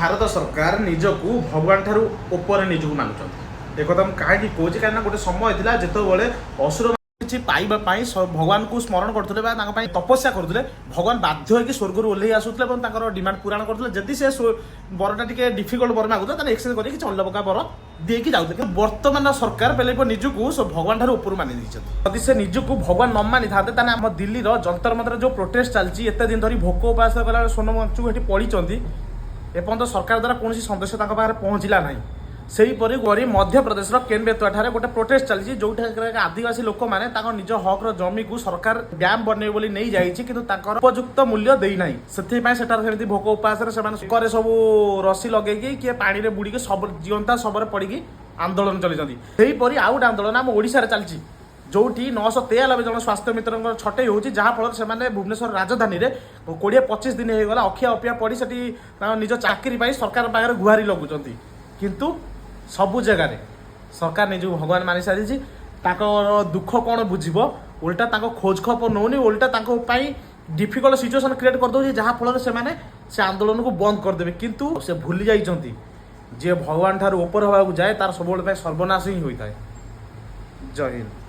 भारत सरकार निजकू भगवान ठारू ऊपर निजकू मानुचंती एक कदम कहीं कौच कहीं गोटे समय था जिते असुर किसी पाइबा भगवान को स्मरण करते तपस्या करते भगवान बाध्य होकर स्वर्ग ओह्ल आसूले डिमांड पूरण करते जदि से बरटा टी डिफिकल्ट बर मागुता एक्सचेंज करके किसी अलग प्रकार बर देकी जाते वर्तमान सरकार पहले निजकू भगवान ठारू ऊपर मानि जदि से निजकू भगवान न मानि था आम दिल्ली जंतर मंतर जो प्रोटेस्ट चलती एत दिन धरी भोक उपास कला सोनम वांगचुक पड़ी एपर्यंत सरकार द्वारा कौन सदस्य पाखे पहुँचला ना सेहीपरि गरी मध्य प्रदेश केन बेतुआ गोटे प्रोटेस्ट चली जो आदिवासी लोक मैंने निज हक जमी को सरकार डैम बनइबे बोली नहीं जाइए कि उपयुक्त मूल्य देना से भोक उपास सब रसी लगे किए पानी में बुड़ी सब जीवंता शबर पड़ी आंदोलन चली आउ गोटे आंदोलन आम ओडिशा चलती जो 993 जन स्वास्थ्य मित्र छटई हो जहाँफल से भुवनेश्वर राजधानी में 20-25 दिन होगा अखिया अपिया पड़ी से निज चाकरी सरकार पाखे गुहारी लगुंट किंतु सबु जगार सरकार निज भगवान मानि सारी दुख कौन बुझ उल्टा खोज खबर नौनी उल्टा डिफिकल्ट सिचुएसन क्रिएट करदे जहाँफल से आंदोलन को बंद करदे किंतु से भूली जाइए जे भगवान ठार ऊपर होगा जाए तार सब सर्वनाश ही होता है। जय हिंद।